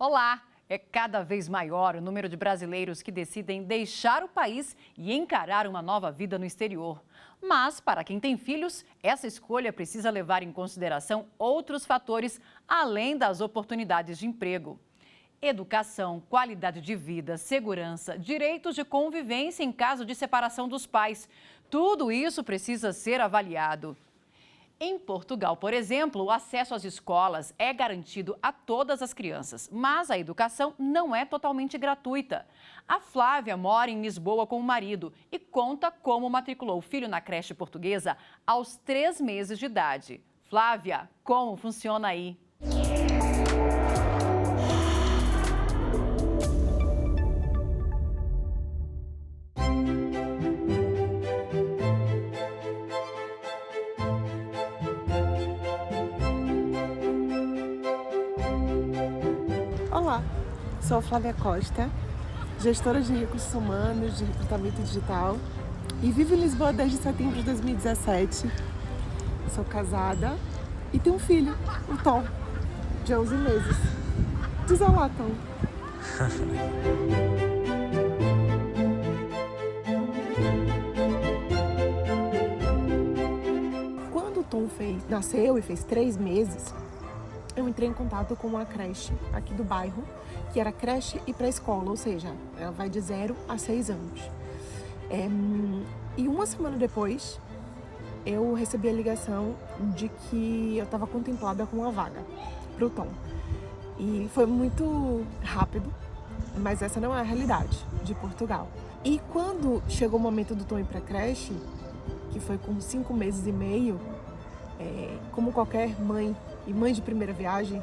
Olá! É cada vez maior o número de brasileiros que decidem deixar o país e encarar uma nova vida no exterior. Mas, para quem tem filhos, essa escolha precisa levar em consideração outros fatores além das oportunidades de emprego. Educação, qualidade de vida, segurança, direitos de convivência em caso de separação dos pais. Tudo isso precisa ser avaliado. Em Portugal, por exemplo, o acesso às escolas é garantido a todas as crianças, mas a educação não é totalmente gratuita. A Flávia mora em Lisboa com o marido e conta como matriculou o filho na creche portuguesa aos 3 meses de idade. Flávia, como funciona aí? Olá, sou a Flávia Costa, gestora de recursos humanos, de recrutamento digital e vivo em Lisboa desde setembro de 2017. Sou casada e tenho um filho, o Tom, de 11 meses. Diz olá, Tom. Quando o Tom nasceu e fez 3 meses, eu entrei em contato com uma creche aqui do bairro, que era creche e pré-escola, ou seja, ela vai de 0 a 6 anos. E uma semana depois, eu recebi a ligação de que eu estava contemplada com uma vaga para o Tom. E foi muito rápido, mas essa não é a realidade de Portugal. E quando chegou o momento do Tom ir para a creche, que foi com 5 meses e meio, como qualquer mãe e mãe de primeira viagem,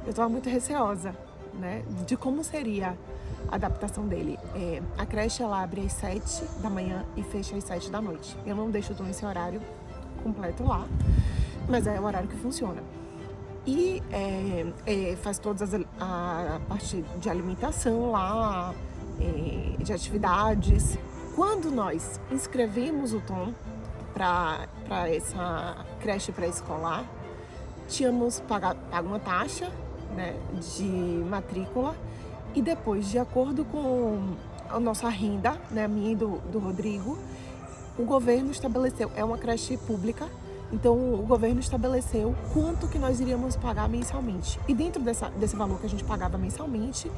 eu estava muito receosa, né, de como seria a adaptação dele. A creche ela abre às 7 da manhã e fecha às 7 da noite. Eu não deixo o Tom nesse horário completo lá, mas é o horário que funciona. E faz toda a parte de alimentação lá, de atividades. Quando nós inscrevemos o Tom para essa creche pré-escolar, tínhamos pago uma taxa, né, de matrícula e depois, de acordo com a nossa renda, né, a minha e do Rodrigo, o governo estabeleceu, é uma creche pública, então o governo estabeleceu quanto que nós iríamos pagar mensalmente. E dentro desse valor que a gente pagava mensalmente,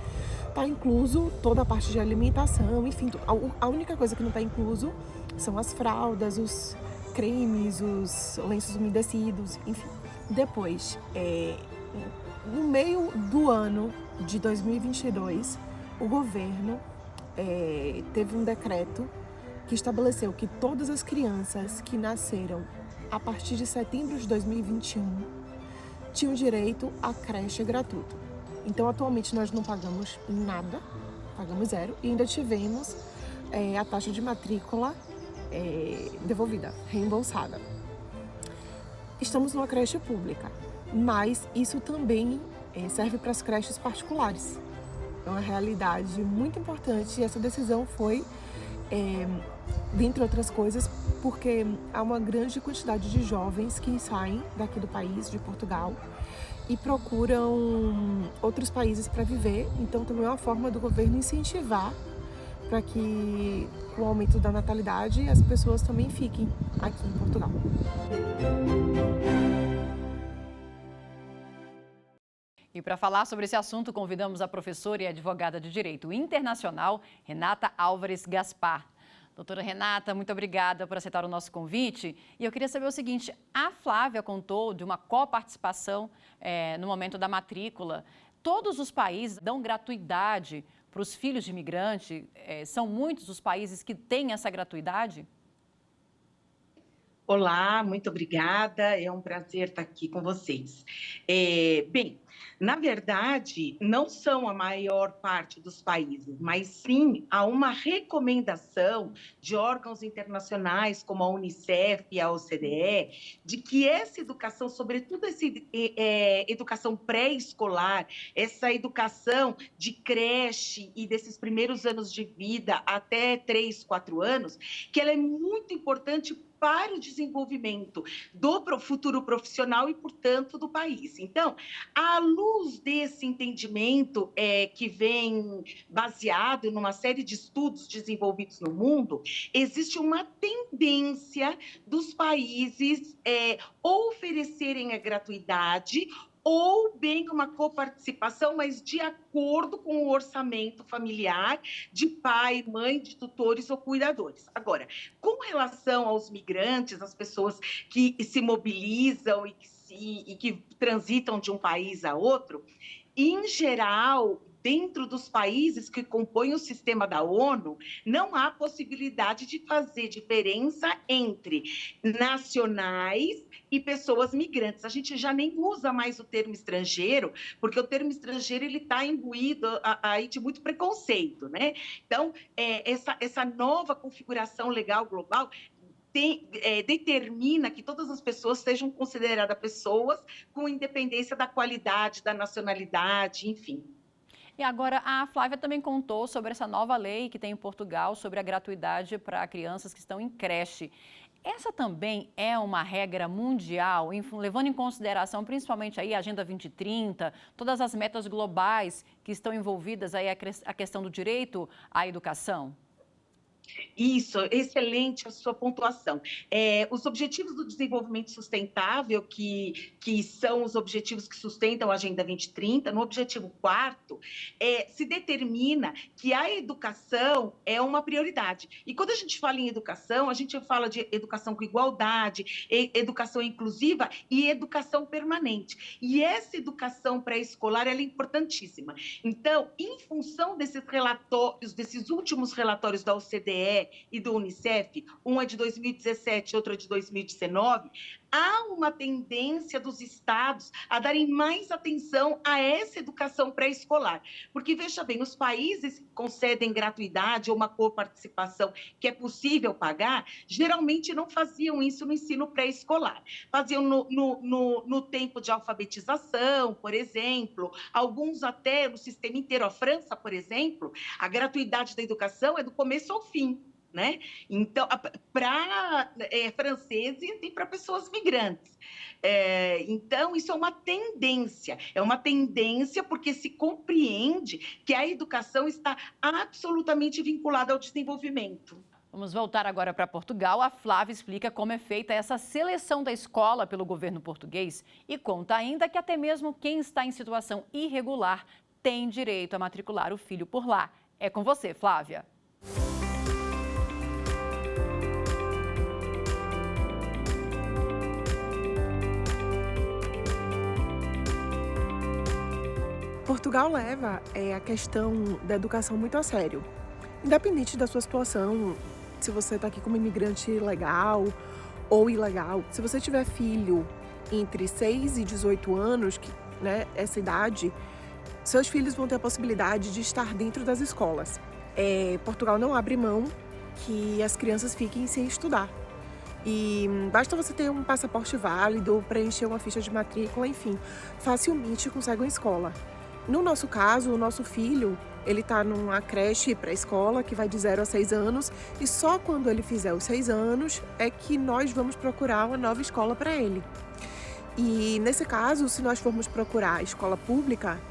está incluso toda a parte de alimentação, enfim, a única coisa que não está incluso são as fraldas, os cremes, os lenços umedecidos, enfim. Depois, no meio do ano de 2022, o governo teve um decreto que estabeleceu que todas as crianças que nasceram a partir de setembro de 2021 tinham direito à creche gratuita. Então, atualmente, nós não pagamos nada, pagamos 0, e ainda tivemos a taxa de matrícula devolvida, reembolsada. Estamos numa creche pública, mas isso também serve para as creches particulares. É uma realidade muito importante e essa decisão foi, dentre outras coisas, porque há uma grande quantidade de jovens que saem daqui do país, de Portugal, e procuram outros países para viver. Então, também é uma forma do governo incentivar para que, com o aumento da natalidade, as pessoas também fiquem aqui em Portugal. E para falar sobre esse assunto, convidamos a professora e advogada de Direito Internacional, Renata Álvares Gaspar. Doutora Renata, muito obrigada por aceitar o nosso convite. E eu queria saber o seguinte, a Flávia contou de uma coparticipação no momento da matrícula. Todos os países dão gratuidade para os filhos de imigrante? São muitos os países que têm essa gratuidade? Olá, muito obrigada, é um prazer estar aqui com vocês. Bem, na verdade, não são a maior parte dos países, mas sim há uma recomendação de órgãos internacionais, como a Unicef e a OCDE, de que essa educação, sobretudo essa educação pré-escolar, essa educação de creche e desses primeiros anos de vida até 3, 4 anos, que ela é muito importante para o desenvolvimento do futuro profissional e, portanto, do país. Então, a luz desse entendimento que vem baseado numa série de estudos desenvolvidos no mundo, existe uma tendência dos países oferecerem a gratuidade ou bem uma coparticipação, mas de acordo com o orçamento familiar de pai, mãe, de tutores ou cuidadores. Agora, com relação aos migrantes, as pessoas que se mobilizam e que transitam de um país a outro, em geral, dentro dos países que compõem o sistema da ONU, não há possibilidade de fazer diferença entre nacionais e pessoas migrantes. A gente já nem usa mais o termo estrangeiro, porque o termo estrangeiro ele está imbuído aí de muito preconceito, né? Então, essa nova configuração legal global determina que todas as pessoas sejam consideradas pessoas com independência da qualidade, da nacionalidade, enfim. E agora, a Flávia também contou sobre essa nova lei que tem em Portugal sobre a gratuidade para crianças que estão em creche. Essa também é uma regra mundial, levando em consideração principalmente aí a Agenda 2030, todas as metas globais que estão envolvidas aí a questão do direito à educação? Isso, excelente a sua pontuação. Os Objetivos do Desenvolvimento Sustentável, que são os objetivos que sustentam a Agenda 2030, no objetivo 4º, se determina que a educação é uma prioridade. E quando a gente fala em educação, a gente fala de educação com igualdade, educação inclusiva e educação permanente. E essa educação pré-escolar ela é importantíssima. Então, em função desses relatórios, desses últimos relatórios da OCDE e do Unicef, um é de 2017, outro é de 2019, há uma tendência dos estados a darem mais atenção a essa educação pré-escolar. Porque, veja bem, os países que concedem gratuidade ou uma coparticipação que é possível pagar, geralmente não faziam isso no ensino pré-escolar. Faziam no tempo de alfabetização, por exemplo, alguns até no sistema inteiro. A França, por exemplo, a gratuidade da educação é do começo ao fim. Né? Então, para franceses e para pessoas migrantes. Então, isso é uma tendência porque se compreende que a educação está absolutamente vinculada ao desenvolvimento. Vamos voltar agora para Portugal. A Flávia explica como é feita essa seleção da escola pelo governo português e conta ainda que até mesmo quem está em situação irregular tem direito a matricular o filho por lá. É com você, Flávia. Portugal leva a questão da educação muito a sério. Independente da sua situação, se você está aqui como imigrante legal ou ilegal, se você tiver filho entre 6 e 18 anos, né, essa idade, seus filhos vão ter a possibilidade de estar dentro das escolas. Portugal não abre mão que as crianças fiquem sem estudar. E basta você ter um passaporte válido, preencher uma ficha de matrícula, enfim, facilmente consegue uma escola. No nosso caso, o nosso filho, ele está numa creche pré-escola que vai de 0 a 6 anos e só quando ele fizer os 6 anos é que nós vamos procurar uma nova escola para ele. E nesse caso, se nós formos procurar escola pública,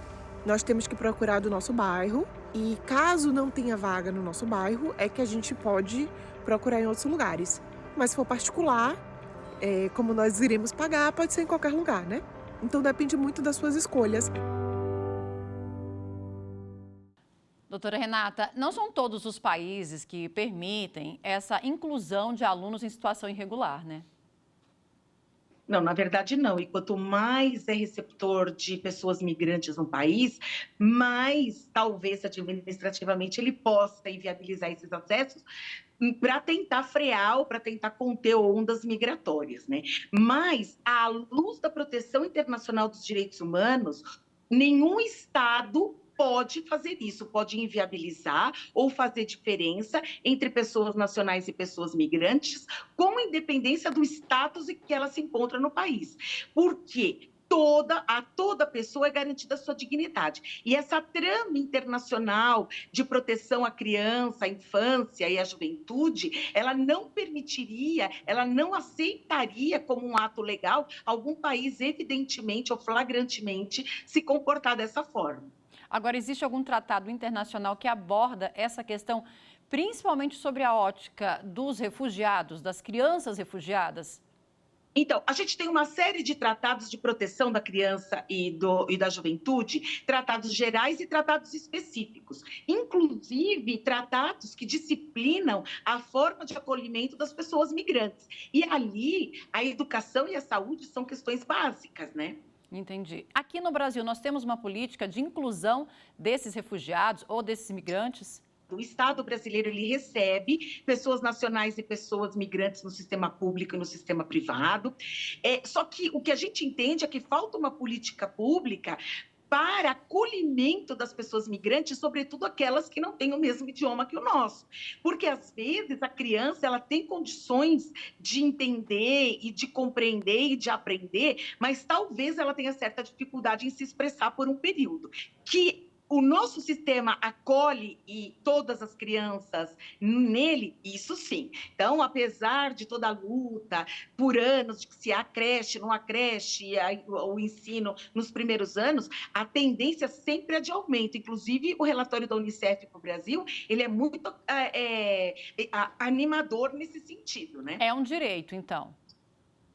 nós temos que procurar do nosso bairro e caso não tenha vaga no nosso bairro, é que a gente pode procurar em outros lugares. Mas se for particular, como nós iremos pagar, pode ser em qualquer lugar, né? Então depende muito das suas escolhas. Doutora Renata, não são todos os países que permitem essa inclusão de alunos em situação irregular, né? Não, na verdade não. E quanto mais é receptor de pessoas migrantes no país, mais talvez administrativamente ele possa inviabilizar esses acessos para tentar frear ou para tentar conter ondas migratórias, né? Mas, à luz da proteção internacional dos direitos humanos, nenhum Estado pode fazer isso, pode inviabilizar ou fazer diferença entre pessoas nacionais e pessoas migrantes, com independência do status em que ela se encontra no país. Por quê? a toda pessoa é garantida a sua dignidade. E essa trama internacional de proteção à criança, à infância e à juventude, ela não permitiria, ela não aceitaria como um ato legal algum país evidentemente ou flagrantemente se comportar dessa forma. Agora, existe algum tratado internacional que aborda essa questão, principalmente sobre a ótica dos refugiados, das crianças refugiadas? Então, a gente tem uma série de tratados de proteção da criança e da juventude, tratados gerais e tratados específicos, inclusive tratados que disciplinam a forma de acolhimento das pessoas migrantes. E ali, a educação e a saúde são questões básicas, né? Entendi. Aqui no Brasil, nós temos uma política de inclusão desses refugiados ou desses imigrantes? O Estado brasileiro ele recebe pessoas nacionais e pessoas migrantes no sistema público e no sistema privado. Só que o que a gente entende é que falta uma política pública para acolhimento das pessoas migrantes, sobretudo aquelas que não têm o mesmo idioma que o nosso. Porque, às vezes, a criança ela tem condições de entender e de compreender e de aprender, mas talvez ela tenha certa dificuldade em se expressar por um período. Que o nosso sistema acolhe e todas as crianças nele, isso sim. Então, apesar de toda a luta por anos de que se há creche, não há creche, o ensino nos primeiros anos, a tendência sempre é de aumento. Inclusive, o relatório da Unicef para o Brasil, ele é muito animador nesse sentido, né? É um direito, então.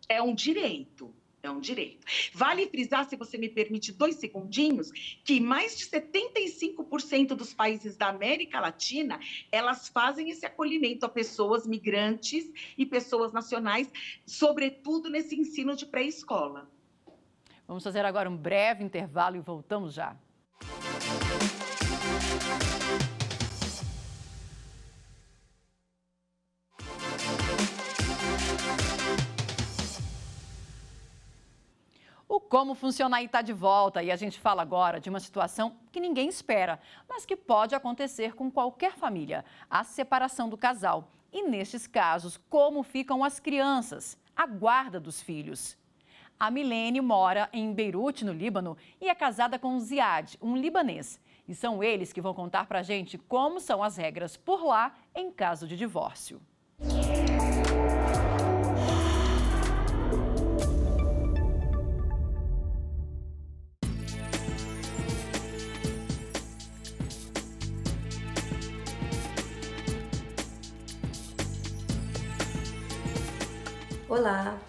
É um direito. É um direito. Vale frisar, se você me permite 2 segundinhos, que mais de 75% dos países da América Latina, elas fazem esse acolhimento a pessoas migrantes e pessoas nacionais, sobretudo nesse ensino de pré-escola. Vamos fazer agora um breve intervalo e voltamos já. O Como Funciona Aí está de volta e a gente fala agora de uma situação que ninguém espera, mas que pode acontecer com qualquer família, a separação do casal. E nestes casos, como ficam as crianças, a guarda dos filhos. A Milene mora em Beirute, no Líbano, e é casada com Ziad, um libanês. E são eles que vão contar pra gente como são as regras por lá em caso de divórcio. Olá,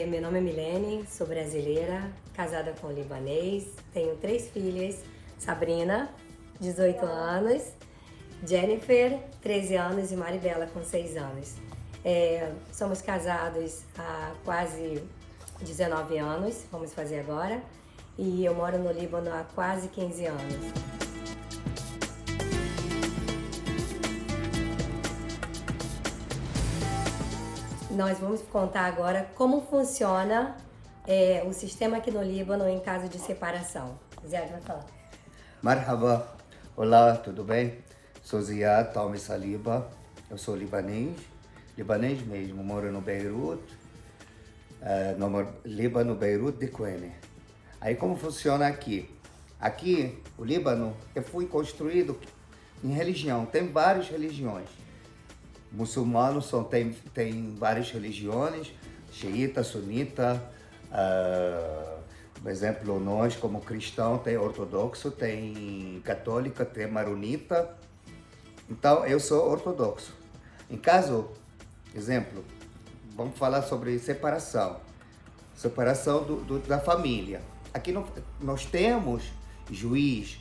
meu nome é Milene, sou brasileira, casada com um libanês, tenho 3 filhas, Sabrina, 18 anos, Jennifer, 13 anos e Maribela, com 6 anos. Somos casados há quase 19 anos, vamos fazer agora, e eu moro no Líbano há quase 15 anos. Nós vamos contar agora como funciona o sistema aqui no Líbano em caso de separação. Ziad vai falar. Marhaba, olá, tudo bem? Sou Ziad Talmi Saliba, eu sou libanês mesmo, moro no Beirute, no Líbano, Beirute de Quene. Aí como funciona aqui? Aqui, o Líbano, foi construído em religião, tem várias religiões. Muçulmanos tem várias religiões, xiita, sunita, por exemplo, nós como cristãos tem ortodoxo, tem católica, tem maronita. Então, eu sou ortodoxo. Em caso, exemplo, vamos falar sobre separação da família. Aqui nós temos juiz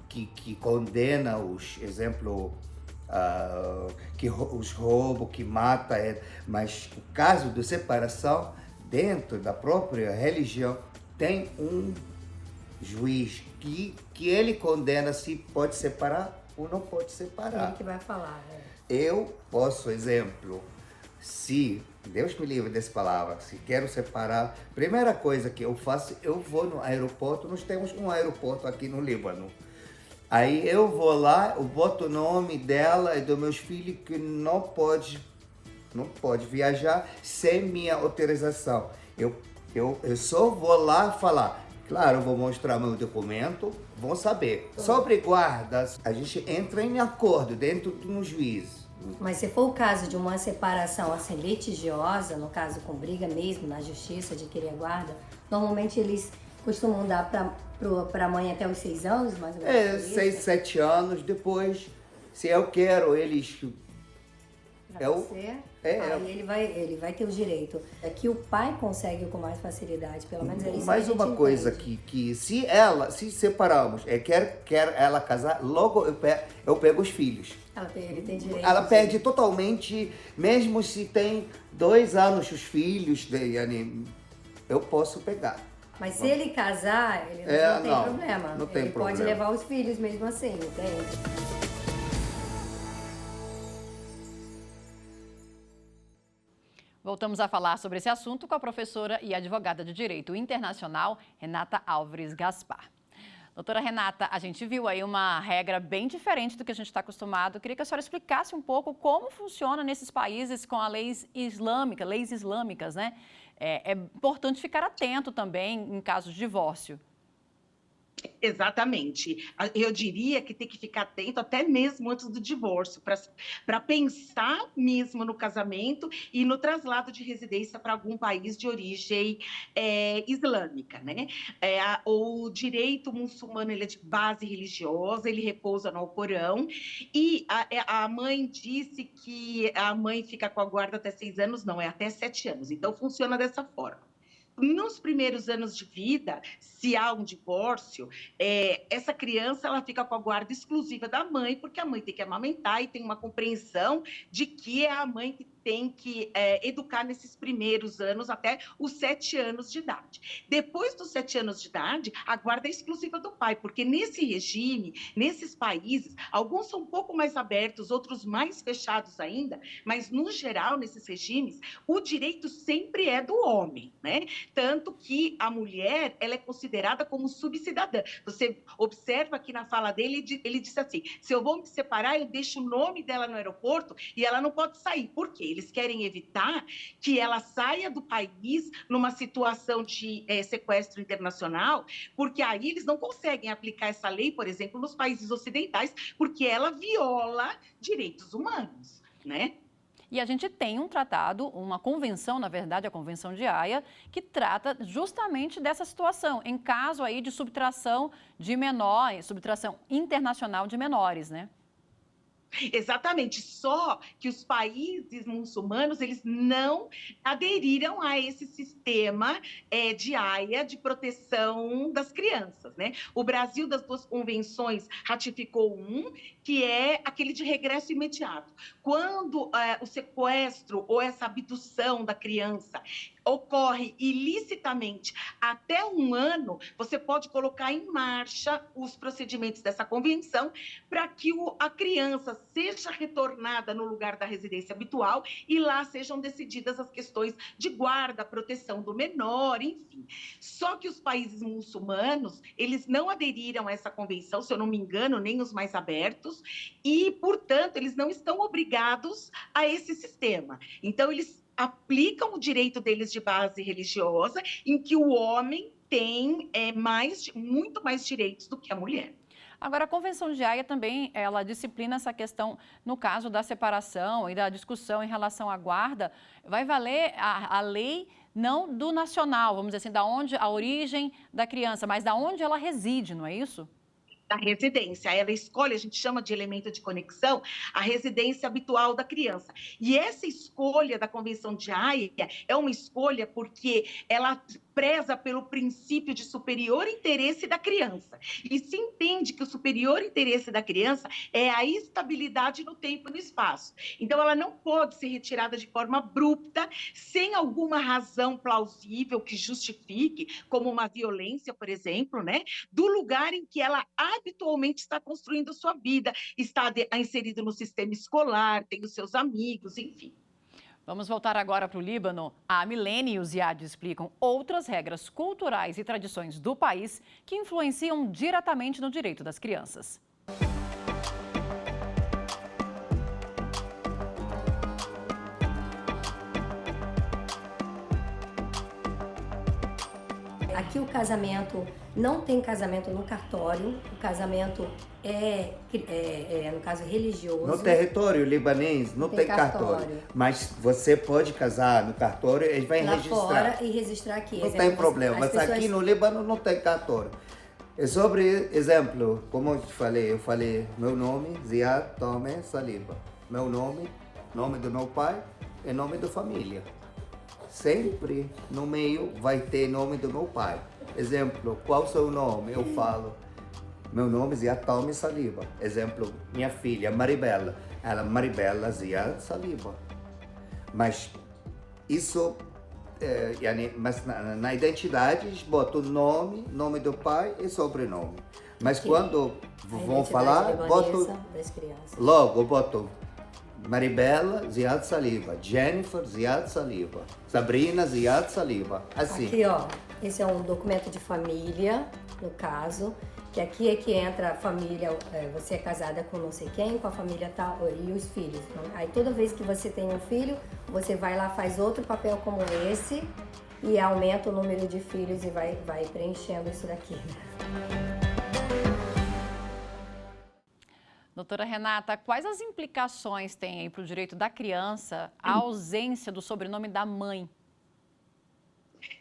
que condena os roubos, que mata, mas o caso de separação, dentro da própria religião, tem um juiz que ele condena se pode separar ou não pode separar. Ele que vai falar. Eu posso, exemplo, se Deus me livre dessa palavra, se quero separar, primeira coisa que eu faço, eu vou no aeroporto, nós temos um aeroporto aqui no Líbano. Aí eu vou lá, eu boto o nome dela e dos meus filhos que não pode viajar sem minha autorização. Eu Eu só vou lá falar. Claro, eu vou mostrar meu documento, vão saber. Sobre guardas, a gente entra em acordo dentro de um juiz. Mas se for o caso de uma separação assim litigiosa, no caso com briga mesmo na justiça de querer a guarda, normalmente eles costumam dar para a mãe até os 6 anos, mais ou menos? 6, 7 anos depois. Se eu quero, eles... Aí ele vai ter o direito. Aqui o pai consegue com mais facilidade, pelo menos é isso. Mais que a gente uma coisa entende. que se separamos, quer ela casar, logo eu pego os filhos. Ele tem direito. Ela perde totalmente, mesmo se tem 2 anos os filhos, eu posso pegar. Mas se ele casar, ele não tem problema. Não tem ele problema. pode levar os filhos mesmo assim, entende? Voltamos a falar sobre esse assunto com a professora e advogada de Direito Internacional, Renata Álvares Gaspar. Doutora Renata, a gente viu aí uma regra bem diferente do que a gente está acostumado. Eu queria que a senhora explicasse um pouco como funciona nesses países com as leis islâmicas, né? É importante ficar atento também em casos de divórcio. Exatamente. Eu diria que tem que ficar atento até mesmo antes do divórcio, para pensar mesmo no casamento e no traslado de residência para algum país de origem islâmica, né? O direito muçulmano, ele é de base religiosa, ele repousa no Alcorão, e a mãe disse que a mãe fica com a guarda até 6 anos, não, é até 7 anos. Então, funciona dessa forma. Nos primeiros anos de vida, se há um divórcio, essa criança ela fica com a guarda exclusiva da mãe, porque a mãe tem que amamentar e tem uma compreensão de que é a mãe que tem que educar nesses primeiros anos, até os 7 anos de idade. Depois dos 7 anos de idade, a guarda é exclusiva do pai, porque nesse regime, nesses países, alguns são um pouco mais abertos, outros mais fechados ainda, mas, no geral, nesses regimes, o direito sempre é do homem, né? Tanto que a mulher, ela é considerada como subcidadã. Você observa aqui na fala dele, ele disse assim, se eu vou me separar, eu deixo o nome dela no aeroporto e ela não pode sair. Por quê? Eles querem evitar que ela saia do país numa situação de sequestro internacional, porque aí eles não conseguem aplicar essa lei, por exemplo, nos países ocidentais, porque ela viola direitos humanos, né? E a gente tem um tratado, uma convenção, na verdade, a Convenção de Haia, que trata justamente dessa situação, em caso aí de subtração de menores, subtração internacional de menores, né? Exatamente, só que os países muçulmanos, eles não aderiram a esse sistema de Haia, de proteção das crianças, né? O Brasil, das 2 convenções, ratificou que é aquele de regresso imediato. Quando o sequestro ou essa abdução da criança ocorre ilicitamente até 1 ano, você pode colocar em marcha os procedimentos dessa convenção para que a criança seja retornada no lugar da residência habitual e lá sejam decididas as questões de guarda, proteção do menor, enfim. Só que os países muçulmanos, eles não aderiram a essa convenção, se eu não me engano, nem os mais abertos, e, portanto, eles não estão obrigados a esse sistema. Então, eles aplicam o direito deles de base religiosa, em que o homem tem muito mais direitos do que a mulher. Agora, a Convenção de Haia também, ela disciplina essa questão, no caso da separação e da discussão em relação à guarda, vai valer a lei não do nacional, vamos dizer assim, da onde a origem da criança, mas da onde ela reside, não é isso? Da residência, ela escolhe, a gente chama de elemento de conexão, a residência habitual da criança. E essa escolha da Convenção de Haia é uma escolha porque ela preza pelo princípio de superior interesse da criança. E se entende que o superior interesse da criança é a estabilidade no tempo e no espaço. Então, ela não pode ser retirada de forma abrupta, sem alguma razão plausível que justifique, como uma violência, por exemplo, né, do lugar em que ela habitualmente está construindo sua vida, está inserido no sistema escolar, tem os seus amigos, enfim. Vamos voltar agora para o Líbano. A Milene e o Ziad explicam outras regras culturais e tradições do país que influenciam diretamente no direito das crianças. Aqui o casamento, não tem casamento no cartório, o casamento no caso, religioso. No território libanês não tem cartório, mas você pode casar no cartório, eles vão lá registrar. Fora e registrar aqui. Não tem problema, mas pessoas... aqui no Líbano não tem cartório. É sobre exemplo, como eu falei meu nome, Ziad Tome Saliba. Meu nome do meu pai e nome da família. Sempre no meio vai ter nome do meu pai. Exemplo, qual o seu nome? Eu falo, meu nome é Ziad Tome Saliba. Exemplo, minha filha, Maribela. Ela, Maribela Ziad Saliba. Mas isso, mas na identidade, eles botam nome do pai e sobrenome. Mas quando vão falar, botam logo, botam Maribela Ziad Saliba, Jennifer Ziad Saliba, Sabrina Ziad Saliba, assim. Aqui, ó, esse é um documento de família, no caso, que aqui é que entra a família, você é casada com não sei quem, com a família tal, e os filhos. Aí toda vez que você tem um filho, você vai lá, faz outro papel como esse e aumenta o número de filhos e vai preenchendo isso daqui. Doutora Renata, quais as implicações tem para o direito da criança a ausência do sobrenome da mãe?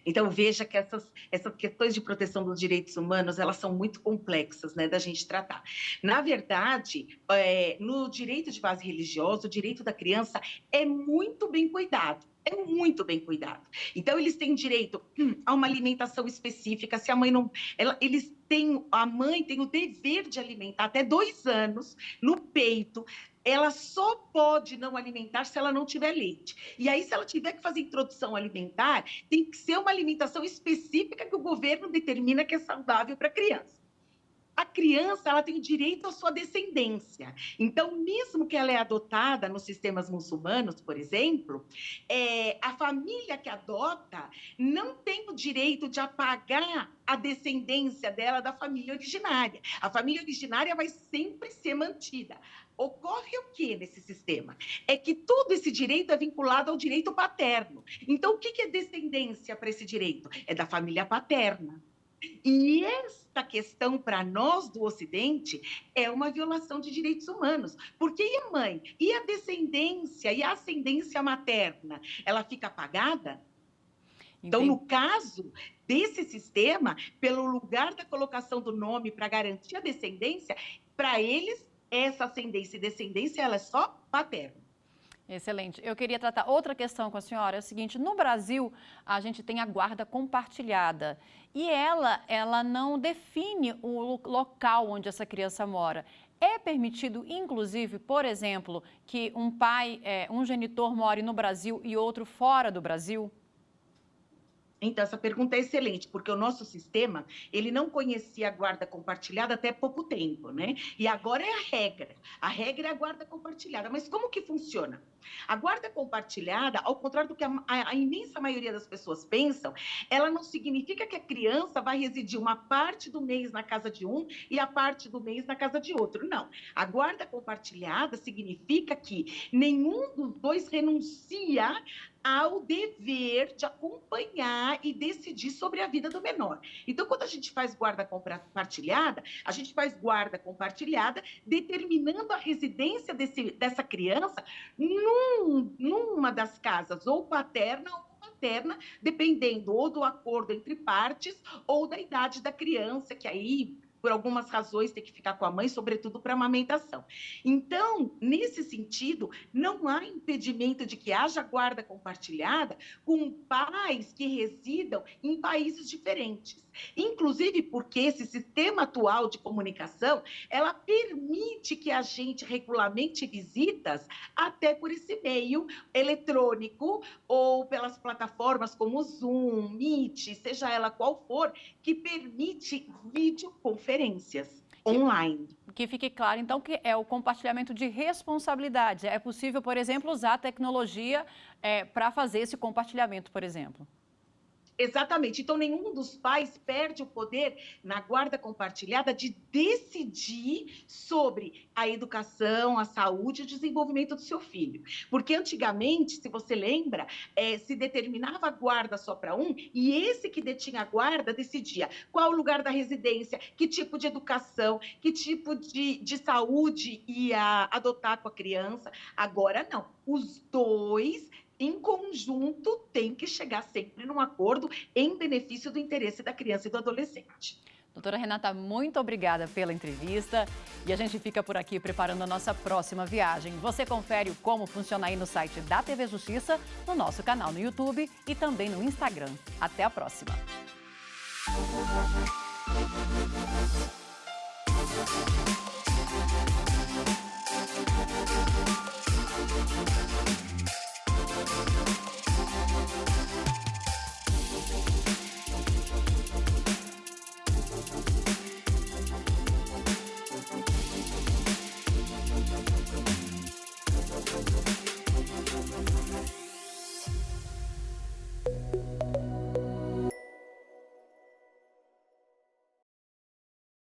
Então, veja que essas questões de proteção dos direitos humanos, elas são muito complexas, né, da gente tratar. Na verdade, no direito de base religiosa, o direito da criança é muito bem cuidado. É muito bem cuidado. Então, eles têm direito a uma alimentação específica. Se a mãe não... a mãe tem o dever de alimentar até 2 anos no peito. Ela só pode não alimentar se ela não tiver leite. E aí, se ela tiver que fazer introdução alimentar, tem que ser uma alimentação específica que o governo determina que é saudável para a criança. A criança, ela tem o direito à sua descendência. Então, mesmo que ela é adotada nos sistemas muçulmanos, por exemplo, a família que adota não tem o direito de apagar a descendência dela da família originária. A família originária vai sempre ser mantida. Ocorre o que nesse sistema? É que todo esse direito é vinculado ao direito paterno. Então, o que é descendência para esse direito? É da família paterna. E esta questão, para nós do Ocidente, é uma violação de direitos humanos. Porque e a mãe? E a descendência? E a ascendência materna? Ela fica apagada? Então, no caso desse sistema, pelo lugar da colocação do nome para garantir a descendência, para eles, essa ascendência e descendência, ela é só paterna. Excelente. Eu queria tratar outra questão com a senhora. É o seguinte, no Brasil, a gente tem a guarda compartilhada e ela não define o local onde essa criança mora. É permitido, inclusive, por exemplo, que um pai, um genitor more no Brasil e outro fora do Brasil? Então, essa pergunta é excelente, porque o nosso sistema, ele não conhecia a guarda compartilhada até pouco tempo, né? E agora é a regra. A regra é a guarda compartilhada. Mas como que funciona? A guarda compartilhada, ao contrário do que a imensa maioria das pessoas pensam, ela não significa que a criança vai residir uma parte do mês na casa de um e a parte do mês na casa de outro. Não. A guarda compartilhada significa que nenhum dos dois renuncia ao dever de acompanhar e decidir sobre a vida do menor. Então, quando a gente faz guarda compartilhada, a gente faz guarda compartilhada determinando a residência dessa criança numa das casas, ou paterna ou materna, dependendo ou do acordo entre partes ou da idade da criança, que aí, por algumas razões, tem que ficar com a mãe, sobretudo para amamentação. Então, nesse sentido, não há impedimento de que haja guarda compartilhada com pais que residam em países diferentes. Inclusive porque esse sistema atual de comunicação, ela permite que a gente regulamente visitas até por esse meio eletrônico ou pelas plataformas como Zoom, Meet, seja ela qual for, que permite videoconferências online. Que fique claro, então, que é o compartilhamento de responsabilidades. É possível, por exemplo, usar a tecnologia para fazer esse compartilhamento, por exemplo? Exatamente. Então, nenhum dos pais perde o poder na guarda compartilhada de decidir sobre a educação, a saúde e o desenvolvimento do seu filho. Porque antigamente, se você lembra, se determinava a guarda só para um e esse que detinha a guarda decidia qual o lugar da residência, que tipo de educação, que tipo de saúde ia adotar com a criança. Agora, não. Os dois em conjunto, tem que chegar sempre num acordo em benefício do interesse da criança e do adolescente. Doutora Renata, muito obrigada pela entrevista e a gente fica por aqui preparando a nossa próxima viagem. Você confere como funciona aí no site da TV Justiça, no nosso canal no YouTube e também no Instagram. Até a próxima!